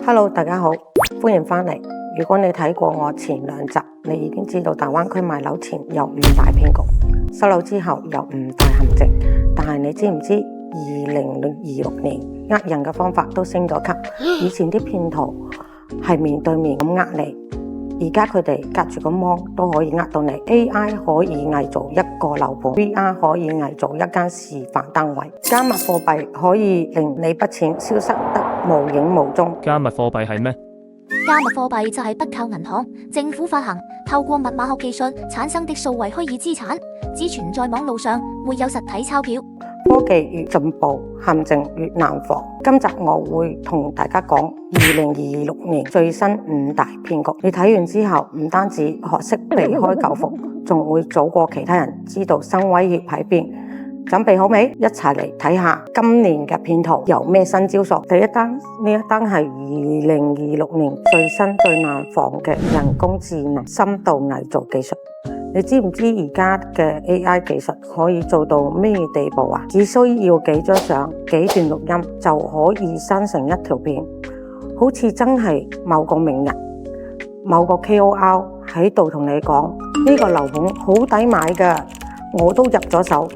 Hello， 大家好，歡迎返嚟。如果你睇過我前2集，你已經知道大灣區買樓前有5大騙局，收樓之後有5大陷阱。但係你知唔知2026年呃人嘅方法都升咗級？以前啲騙徒係面對面咁呃你，而家佢哋隔住個芒都可以呃到你。AI 可以偽造一個樓盤， VR 可以偽造一間示範單位，加密貨幣可以令你筆錢消失得無影無蹤。加密貨幣係咩？加密貨幣就係不靠銀行、政府發行，透過密碼學技術產生的數位虛擬資產，只存在網路上，沒有實體鈔票。科技越進步，陷阱越難防。今集我會同大家講2026年最新5大騙局。你睇完之後，唔單止學識避開舊服，仲會早過其他人知道新威脅喺邊。準備好未？一齊嚟睇下今年嘅騙徒有咩新招數。第一單，呢一單係2026年最新最難防嘅人工智能深度偽造技術。你知唔知而家嘅 AI 技術可以做到咩地步啊？只需要幾張相、幾段錄音就可以生成一條片，好似真係某個名人、某個 KOL 喺度同你講呢個樓盤好抵買㗎，我都入咗手。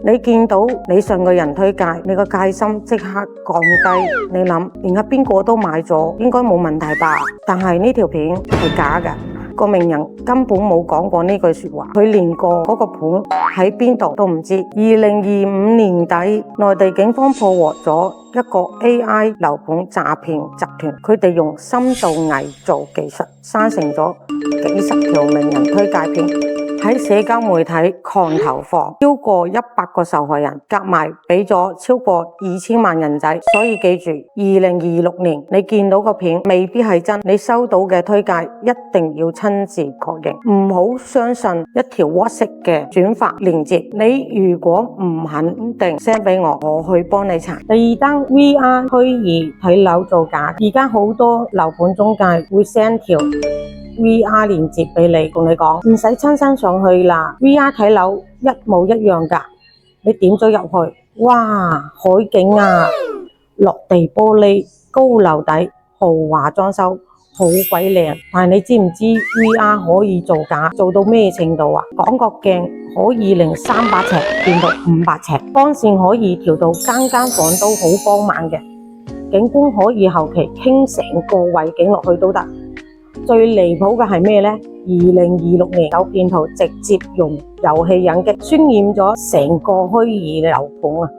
你見到你上個人推介，你個戒心即刻降低。你諗，而家邊個都買咗，應該冇問題吧？但係呢條片係假嘅，個名人根本冇講過呢句說話，佢連個嗰個盤喺邊度都唔知。2025年底，內地警方破獲咗一個 AI 樓盤詐騙集團，佢哋用深度偽造技術生成咗幾十條名人推介片。喺社交媒體狂投放，超過100個受害人，夾埋俾咗超過2000萬人仔。所以記住，2026年你見到個片未必係真，你收到嘅推介一定要親自確認，唔好相信一條 WhatsApp 嘅轉發鏈接。你如果唔肯定 send 俾我，我去幫你查。第二單 VR 虛擬睇樓造假，而家好多樓盤中介會 send 條VR 鏈接俾你，同你講唔使親身上去啦 ，VR 睇樓一模一樣㗎。你點咗入去，哇，海景啊，落地玻璃，高樓底，豪華裝修，好鬼靚。但係你知唔知 VR 可以造假，做到咩程度啊？廣角鏡可以令300尺變到500尺，光線可以調到間間房都好光猛嘅，景觀可以後期傾成個衛景落去都得。最離譜嘅係咩呢？2026年有騙徒直接用遊戲引擊，渲染咗成個虛擬樓盤啊，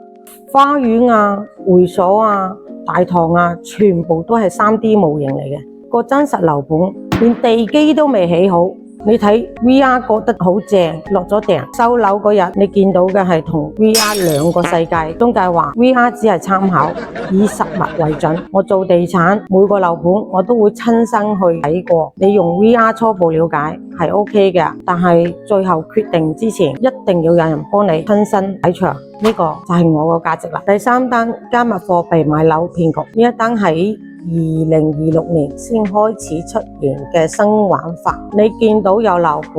花園啊、會所啊、大堂啊，全部都係3D 模型嚟嘅。個真實樓盤連地基都未起好，你睇 VR 覺得好正，落咗訂收樓嗰日，你見到嘅係同 VR 兩個世界。中介話 VR 只係參考，以實物為準。我做地產，每個樓盤我都會親身去睇過。你用 VR 初步了解係 OK 嘅，但係最後決定之前，一定要有人幫你親身睇場。呢個就係我個價值啦。第三單加密貨幣買樓騙局，呢一單喺2026年先開始出現嘅新玩法。你見到有樓盤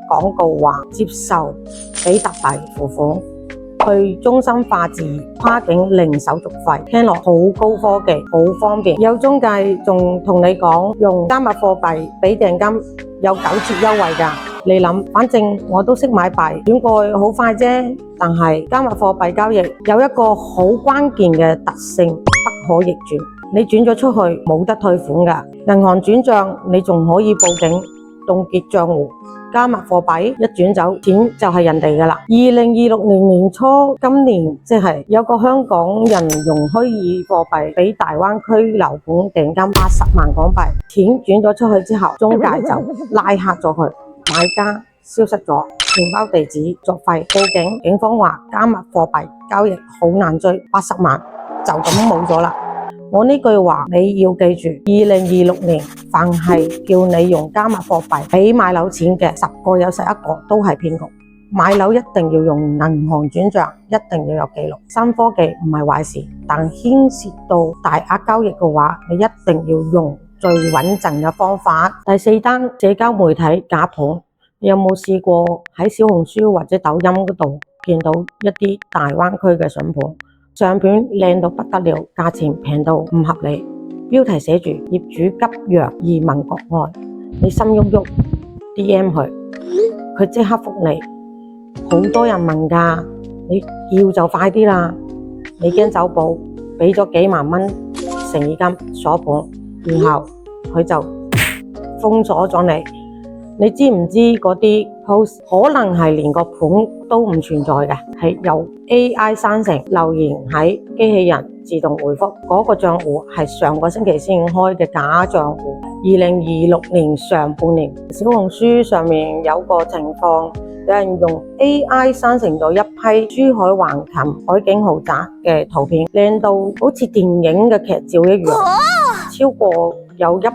廣告話接受比特幣付款，去中心化自跨境零手續費，聽落好高科技，好方便。有中介仲同你講用加密貨幣俾訂金有9折優惠㗎。你諗，反正我都識買幣，轉過去好快啫。但係加密貨幣交易有一個好關鍵嘅特性，不可逆轉。你轉咗出去冇得退款㗎，銀行轉賬你仲可以報警凍結賬戶。加密貨幣一轉走，錢就係人哋㗎啦。2026年年初，今年即係有個香港人用虛擬貨幣俾大灣區樓盤訂金80萬港幣，錢轉咗出去之後，中介就拉黑咗佢，買家消失咗，錢包地址作廢，報警，警方話加密貨幣交易好難追，80萬就咁冇咗啦。我呢句話你要記住，2026年凡係叫你用加密貨幣俾買樓錢嘅，10個有11個都係騙局。買樓一定要用銀行轉賬，一定要有記錄。新科技唔係壞事，但牽涉到大額交易嘅話，你一定要用最穩陣嘅方法。第四單社交媒體假盤，你有冇試過喺小紅書或者抖音嗰度見到一啲大灣區嘅筍盤？相片靚到不得了，價錢平到唔合理，標題寫住業主急讓移民國外，你心喐喐 DM 佢，佢即刻覆你。好多人問㗎，你要就快啲啦，你驚走寶，俾咗幾萬蚊誠意金鎖盤，然後佢就封鎖咗你。你知唔知嗰啲 post 可能係連個盤都唔存在嘅，係由 AI 生成留言喺機器人自動回覆，嗰個賬戶係上個星期先開嘅假賬戶。2026年上半年，小紅書上面有個情況，有人用 AI 生成咗一批珠海橫琴海景豪宅嘅圖片，靚到好似電影嘅劇照一樣，超過有100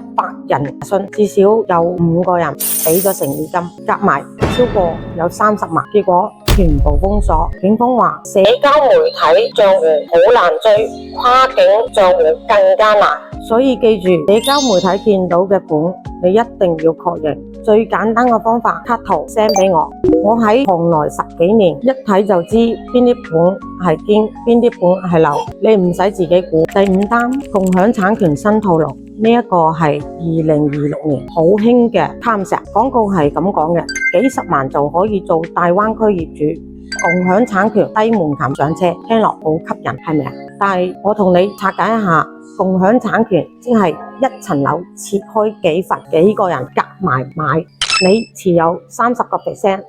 人信，至少有5個人俾咗誠意金，夾埋超過有30萬，結果全部封鎖。警方話社交媒體賬戶好難追，跨境賬戶更加難，所以記住社交媒體見到嘅盤，你一定要確認。最簡單嘅方法，cut 圖 send 俾我。我喺行內10幾年，一睇就知邊啲盤係堅，邊啲盤係流，你唔使自己估。第5單共享產權新套路，呢一個係2026年好興嘅貪石廣告，係咁講嘅，幾十萬就可以做大灣區業主，共享產權低門檻上車，聽落好吸引，係咪啊？但係我同你拆解一下，共享產權即係一層樓切開幾份，幾個人夾埋買，你持有30%，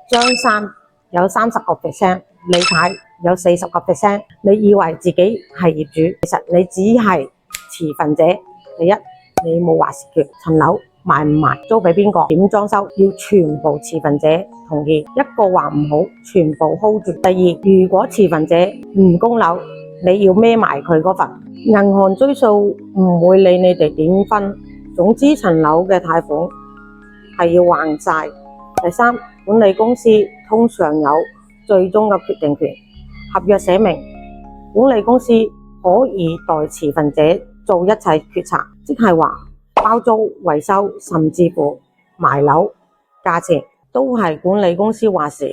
張三有30%，李太有40%，你以為自己係業主，其實你只係持份者。第一，你冇話事權，層樓賣唔賣，租俾邊個，點裝修，要全部持份者同意，一個話唔好，全部 hold 住。第二，如果持份者唔供樓，你要孭埋佢嗰份，銀行追數唔會理你哋點分，總之層樓嘅貸款係要還晒。第三，管理公司通常有最終嘅決定權，合約寫明管理公司可以代持份者做一切決策，即係話包租、維修，甚至乎賣樓，價錢都係管理公司話事，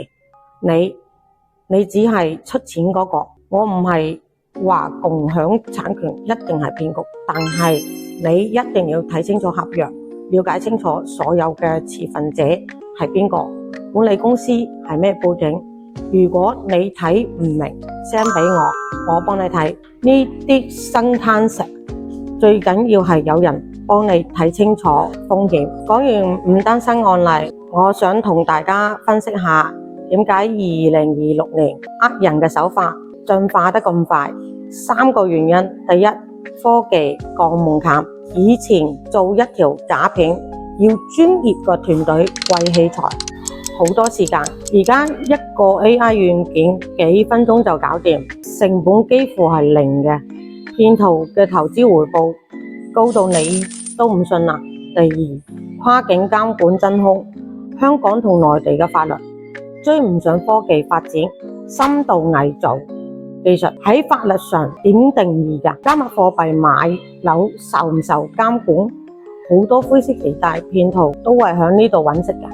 你只係出錢嗰個。我唔係話共享產權一定係騙局，但係你一定要睇清楚合約，了解清楚所有嘅持份者係邊個，管理公司係咩背景。如果你睇唔明 ，send 俾我幫你睇。呢啲新貪石最緊要係有人幫你睇清楚風險。講完5單新案例，我想同大家分析下點解2026年人嘅手法進化得咁快。3個原因。第一，科技降門檻，以前做一條假片要專業嘅團隊貴器材，好多時間，而家一個 AI 軟件幾分鐘就搞掂，成本幾乎係0嘅，騙徒嘅投資回報高到你都唔信啦。第二，跨境監管真空，香港同內地嘅法律追唔上科技發展，深度偽造技術喺法律上點定義㗎？加密貨幣買樓受唔受監管？好多灰色地帶，騙徒都係響呢度揾食嘅。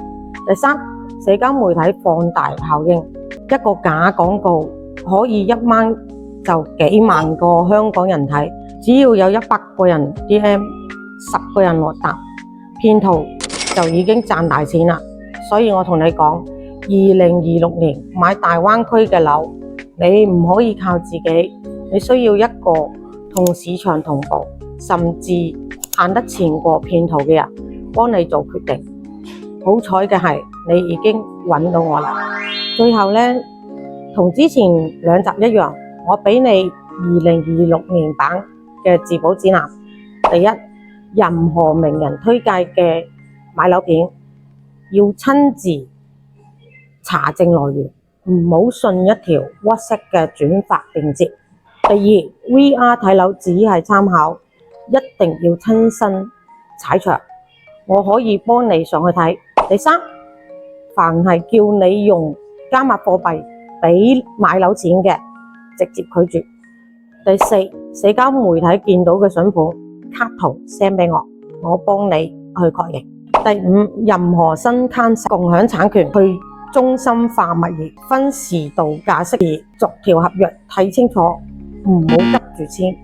第三，社交媒體放大效應，一個假廣告可以1晚就幾萬個香港人睇，只要有100個人 DM， 10個人落答，騙徒就已經賺大錢啦。所以我同你講，2026年買大灣區嘅樓，你唔可以靠自己，你需要一個同市場同步，甚至行得前過騙徒嘅人幫你做決定。好彩嘅係你已經揾到我啦。最後呢，同之前2集一樣，我俾你2026年版嘅自保指南。第一，任何名人推介嘅買樓片要親自查證來源，唔好信一條 WhatsApp 嘅轉發鏈接。第二， VR 睇樓只係參考，一定要親身踩場，我可以幫你上去睇。第三，凡係叫你用加密貨幣俾買樓錢嘅，直接拒絕。第四，社交媒體見到嘅筍盤，cut圖 send 俾我，我幫你去確認。第五，任何新攤共享產權去中心化物業，分時度價適宜，逐條合約睇清楚，唔好急住簽。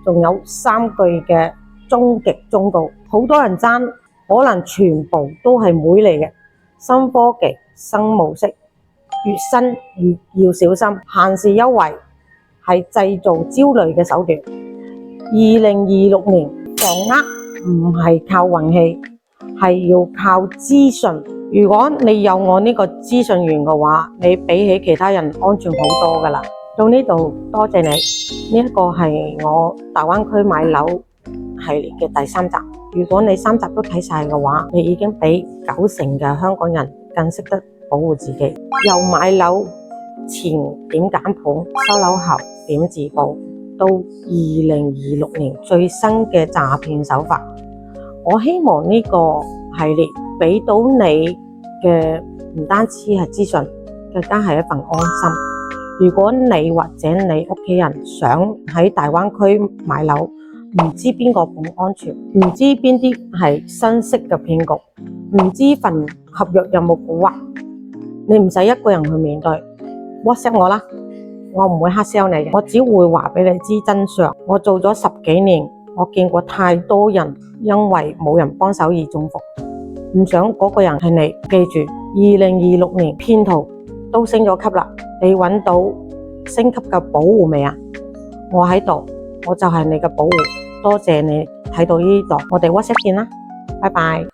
仲有3句嘅終極忠告，好多人爭，可能全部都係妹嚟嘅。新科技、新模式，越新越要小心，限時優惠係製造焦慮嘅手段。2026年防厄唔係靠運氣，係要靠資訊。如果你有我呢個資訊員嘅話，你比起其他人安全好多㗎喇。到呢度多謝你，呢一個係我大灣區買樓系列嘅第3集。如果你3集都睇晒嘅話，你已經比90%嘅香港人更識得保護自己。由買樓前點揀盤，收樓後點自保，到2026年最新嘅詐騙手法，我希望呢個系列俾到你嘅唔單止係資訊，更加係一份安心。如果你或者你屋企人想喺大灣區買樓，唔知邊個盤安全，唔知邊啲係新式嘅騙局，唔知份合約有冇蠱惑，你唔使一個人去面對 ，WhatsApp 我啦，我唔會黑 sell 你嘅，我只會話俾你知真相。我做咗10幾年，我見過太多人因為冇人幫手而中伏，唔想嗰個人係你。記住，2026年騙徒都升咗級啦，你揾到升級嘅保護未啊？我喺度，我就係你嘅保護。多謝你睇到呢度，我哋 WhatsApp 見啦，拜拜。